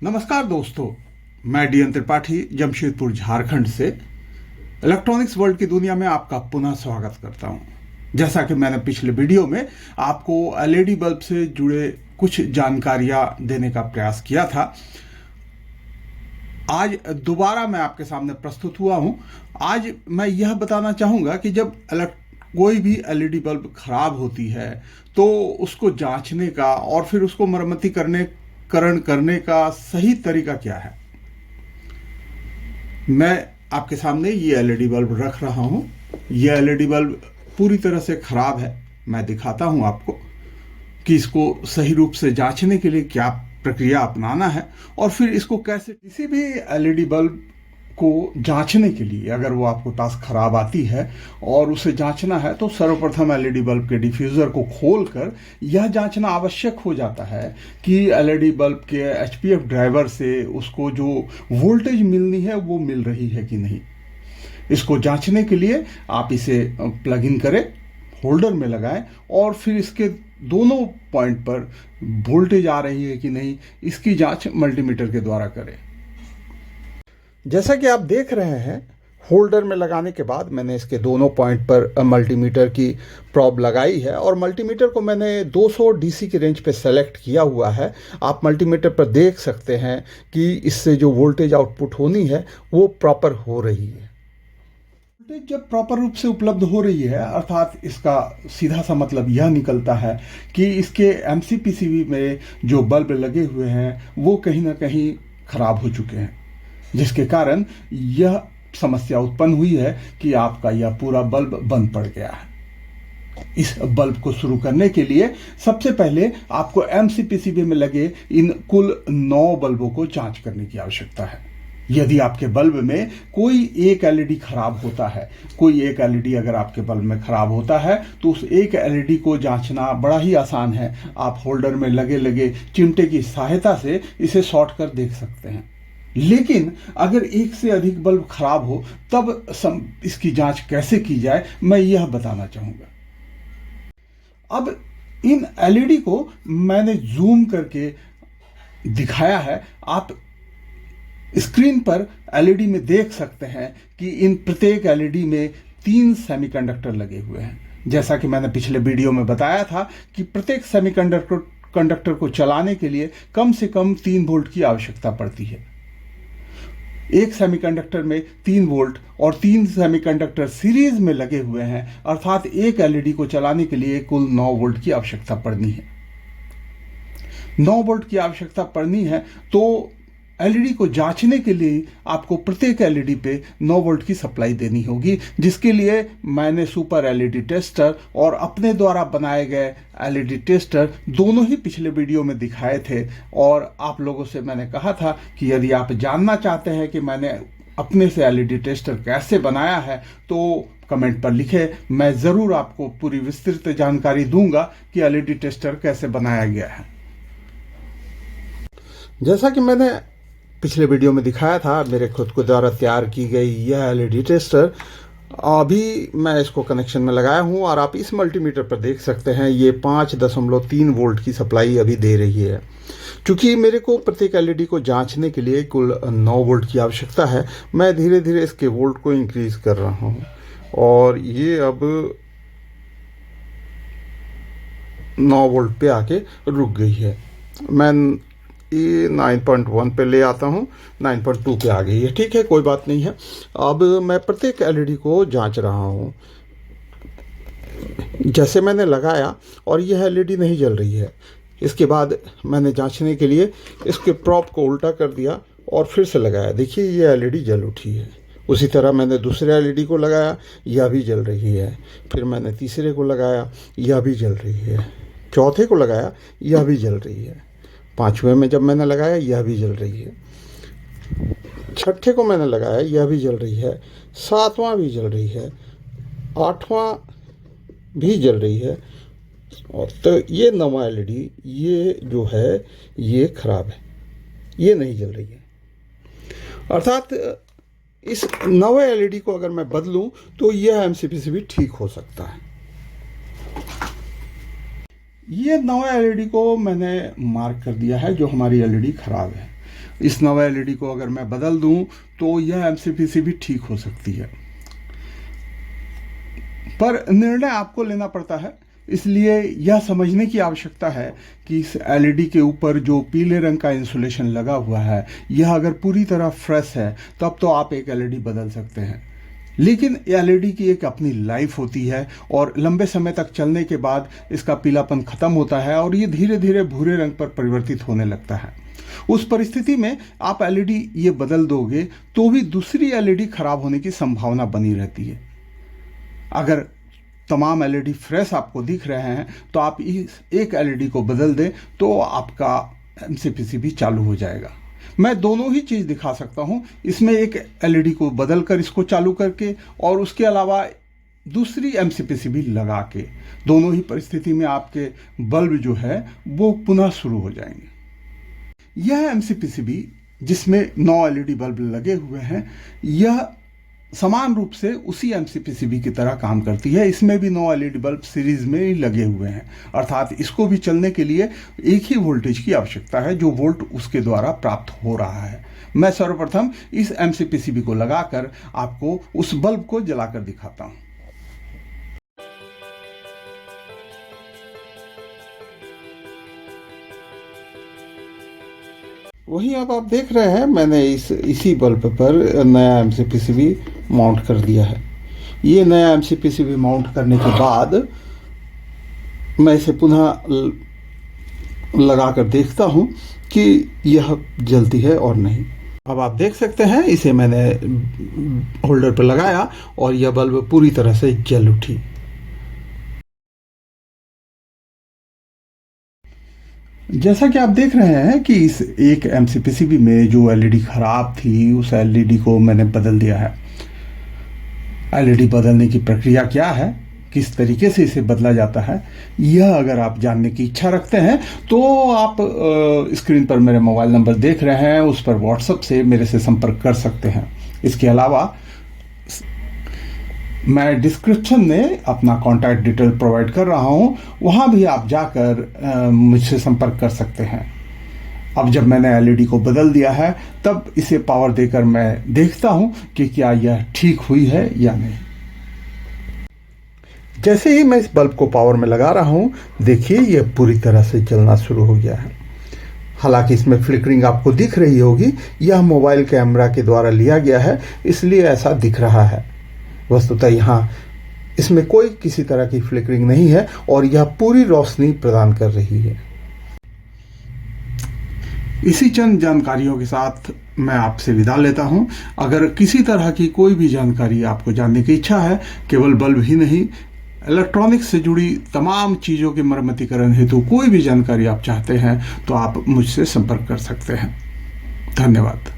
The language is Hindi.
नमस्कार दोस्तों, मैं डीएन त्रिपाठी जमशेदपुर झारखंड से इलेक्ट्रॉनिक्स वर्ल्ड की दुनिया में आपका पुनः स्वागत करता हूं। जैसा कि मैंने पिछले वीडियो में आपको एलईडी बल्ब से जुड़े कुछ जानकारियां देने का प्रयास किया था, आज दोबारा मैं आपके सामने प्रस्तुत हुआ हूं। आज मैं यह बताना चाहूँगा कि जब कोई भी एलईडी बल्ब खराब होती है तो उसको जांचने का और फिर उसको मरम्मतीकरण करने का सही तरीका क्या है। मैं आपके सामने ये एलईडी बल्ब रख रहा हूं। ये एलईडी बल्ब पूरी तरह से खराब है। मैं दिखाता हूं आपको कि इसको सही रूप से जांचने के लिए क्या प्रक्रिया अपनाना है और फिर इसको कैसे। किसी भी एलईडी बल्ब को जांचने के लिए अगर वो आपके पास खराब आती है और उसे जांचना है तो सर्वप्रथम एलईडी बल्ब के डिफ्यूज़र को खोलकर यह जांचना आवश्यक हो जाता है कि एलईडी बल्ब के एचपीएफ ड्राइवर से उसको जो वोल्टेज मिलनी है वो मिल रही है कि नहीं। इसको जांचने के लिए आप इसे प्लग इन करें, होल्डर में लगाएं और फिर इसके दोनों पॉइंट पर वोल्टेज आ रही है कि नहीं, इसकी जांच मल्टीमीटर के द्वारा करें। जैसा कि आप देख रहे हैं, होल्डर में लगाने के बाद मैंने इसके दोनों पॉइंट पर मल्टीमीटर की प्रॉब लगाई है और मल्टीमीटर को मैंने 200 डीसी की रेंज पे सेलेक्ट किया हुआ है। आप मल्टीमीटर पर देख सकते हैं कि इससे जो वोल्टेज आउटपुट होनी है वो प्रॉपर हो रही है। वोल्टेज जब प्रॉपर रूप से उपलब्ध हो रही है अर्थात इसका सीधा सा मतलब यह निकलता है कि इसके एमसीपीसीबी में जो बल्ब लगे हुए हैं वो कहीं ना कहीं खराब हो चुके हैं, जिसके कारण यह समस्या उत्पन्न हुई है कि आपका यह पूरा बल्ब बंद पड़ गया है। इस बल्ब को शुरू करने के लिए सबसे पहले आपको एमसीपीसीबी में लगे इन कुल 9 बल्बों को जांच करने की आवश्यकता है। यदि आपके बल्ब में कोई एक एलईडी खराब होता है, कोई एक एलईडी अगर आपके बल्ब में खराब होता है तो उस एक एलईडी को जांचना बड़ा ही आसान है। आप होल्डर में लगे चिमटे की सहायता से इसे शॉर्ट कर देख सकते हैं। लेकिन अगर एक से अधिक बल्ब खराब हो तब इसकी जांच कैसे की जाए, मैं यह बताना चाहूंगा। अब इन एलईडी को मैंने जूम करके दिखाया है। आप स्क्रीन पर एलईडी में देख सकते हैं कि इन प्रत्येक एलईडी में 3 सेमीकंडक्टर लगे हुए हैं। जैसा कि मैंने पिछले वीडियो में बताया था कि प्रत्येक सेमीकंडक्टर को चलाने के लिए कम से कम 3 वोल्ट की आवश्यकता पड़ती है। एक सेमीकंडक्टर में 3 वोल्ट और 3 सेमीकंडक्टर सीरीज में लगे हुए हैं, अर्थात एक एलईडी को चलाने के लिए कुल 9 वोल्ट की आवश्यकता पड़नी है। 9 वोल्ट की आवश्यकता पड़नी है तो एलईडी को जांचने के लिए आपको प्रत्येक एलईडी पे 9 वोल्ट की सप्लाई देनी होगी, जिसके लिए मैंने सुपर एलईडी टेस्टर और अपने द्वारा बनाए गए एलईडी टेस्टर दोनों ही पिछले वीडियो में दिखाए थे। और आप लोगों से मैंने कहा था कि यदि आप जानना चाहते हैं कि मैंने अपने से एलईडी टेस्टर कैसे बनाया है तो कमेंट पर लिखें, मैं ज़रूर आपको पूरी विस्तृत जानकारी दूंगा कि एलईडी टेस्टर कैसे बनाया गया है। जैसा कि मैंने पिछले वीडियो में दिखाया था, मेरे खुद को द्वारा तैयार की गई यह एलईडी टेस्टर अभी मैं इसको कनेक्शन में लगाया हूं और आप इस मल्टीमीटर पर देख सकते हैं ये 5.3 वोल्ट की सप्लाई अभी दे रही है। चूँकि मेरे को प्रत्येक एलईडी को जांचने के लिए कुल 9 वोल्ट की आवश्यकता है, मैं धीरे धीरे इसके वोल्ट को इंक्रीज कर रहा हूँ और ये अब 9 वोल्ट पे आके रुक गई है। मैं ये 9.1 पे ले आता हूँ, 9.2 पे आ गई है। ठीक है, कोई बात नहीं है। अब मैं प्रत्येक एलईडी को जांच रहा हूँ। जैसे मैंने लगाया और यह एलईडी नहीं जल रही है, इसके बाद मैंने जांचने के लिए इसके प्रॉप को उल्टा कर दिया और फिर से लगाया। देखिए ये एलईडी जल उठी है। उसी तरह मैंने दूसरे एलईडी को लगाया, यह भी जल रही है। फिर मैंने तीसरे को लगाया, यह भी जल रही है। चौथे को लगाया, यह भी जल रही है। 5वें में जब मैंने लगाया, यह भी जल रही है। 6ठे को मैंने लगाया, यह भी जल रही है। 7वां भी जल रही है। 8वां भी जल रही है। और तो ये 9वां एलईडी ये जो है ये खराब है, ये नहीं जल रही है। अर्थात इस 9वें एलईडी को अगर मैं बदलूं तो यह एमसीपीसीबी ठीक हो सकता है। ये नवा एलईडी को मैंने मार्क कर दिया है जो हमारी एलईडी खराब है। इस नवा एलईडी को अगर मैं बदल दूं तो यह एमसीपीसीबी ठीक हो सकती है। पर निर्णय आपको लेना पड़ता है, इसलिए यह समझने की आवश्यकता है कि इस एलईडी के ऊपर जो पीले रंग का इंसुलेशन लगा हुआ है यह अगर पूरी तरह फ्रेश है तब तो आप एक एलईडी बदल सकते हैं। लेकिन एलईडी की एक अपनी लाइफ होती है और लंबे समय तक चलने के बाद इसका पीलापन खत्म होता है और ये धीरे धीरे भूरे रंग पर परिवर्तित होने लगता है। उस परिस्थिति में आप एलईडी ये बदल दोगे तो भी दूसरी एलईडी खराब होने की संभावना बनी रहती है। अगर तमाम एलईडी फ्रेश आपको दिख रहे हैं तो आप इस एक एलईडी को बदल दें तो आपका एमसीपीसीबी चालू हो जाएगा। मैं दोनों ही चीज़ दिखा सकता हूं, इसमें एक एलईडी को बदल कर इसको चालू करके और उसके अलावा दूसरी एमसीपीसीबी लगा के। दोनों ही परिस्थिति में आपके बल्ब जो है वो पुनः शुरू हो जाएंगे। यह एमसीपीसीबी जिसमें 9 एलईडी बल्ब लगे हुए हैं यह समान रूप से उसी एमसीपीसीबी की तरह काम करती है। इसमें भी 9 एलईडी बल्ब सीरीज में ही लगे हुए हैं, अर्थात इसको भी चलने के लिए एक ही वोल्टेज की आवश्यकता है जो वोल्ट उसके द्वारा प्राप्त हो रहा है। मैं सर्वप्रथम इस एमसीपीसीबी को लगाकर आपको उस बल्ब को जलाकर दिखाता हूं। वहीं अब आप देख रहे हैं मैंने इसी बल्ब पर नया एमसीपीसीबी माउंट कर दिया है। ये नया एमसीपीसीबी माउंट करने के बाद मैं इसे पुनः लगाकर देखता हूं कि यह जलती है और नहीं। अब आप देख सकते हैं इसे मैंने होल्डर पर लगाया और यह बल्ब पूरी तरह से जल उठी। जैसा कि आप देख रहे हैं कि इस एक एमसीपीसीबी में जो एलईडी खराब थी उस एलईडी को मैंने बदल दिया है। एलईडी बदलने की प्रक्रिया क्या है, किस तरीके से इसे बदला जाता है, यह अगर आप जानने की इच्छा रखते हैं तो आप स्क्रीन पर मेरे मोबाइल नंबर देख रहे हैं, उस पर व्हाट्सएप से मेरे से संपर्क कर सकते हैं। इसके अलावा मैं डिस्क्रिप्शन में अपना कॉन्टैक्ट डिटेल प्रोवाइड कर रहा हूं, वहां भी आप जाकर मुझसे संपर्क कर सकते हैं। अब जब मैंने एलईडी को बदल दिया है तब इसे पावर देकर मैं देखता हूं कि क्या यह ठीक हुई है या नहीं। जैसे ही मैं इस बल्ब को पावर में लगा रहा हूं, देखिए यह पूरी तरह से जलना शुरू हो गया है। हालांकि इसमें फ्लिकरिंग आपको दिख रही होगी, यह मोबाइल कैमरा के द्वारा लिया गया है इसलिए ऐसा दिख रहा है। वस्तुतः यहाँ इसमें कोई किसी तरह की फ्लिकरिंग नहीं है और यह पूरी रोशनी प्रदान कर रही है। इसी चंद जानकारियों के साथ मैं आपसे विदा लेता हूं। अगर किसी तरह की कोई भी जानकारी आपको जानने की इच्छा है, केवल बल्ब ही नहीं इलेक्ट्रॉनिक्स से जुड़ी तमाम चीज़ों के मरम्मतीकरण हेतु कोई भी जानकारी आप चाहते हैं तो आप मुझसे संपर्क कर सकते हैं। धन्यवाद।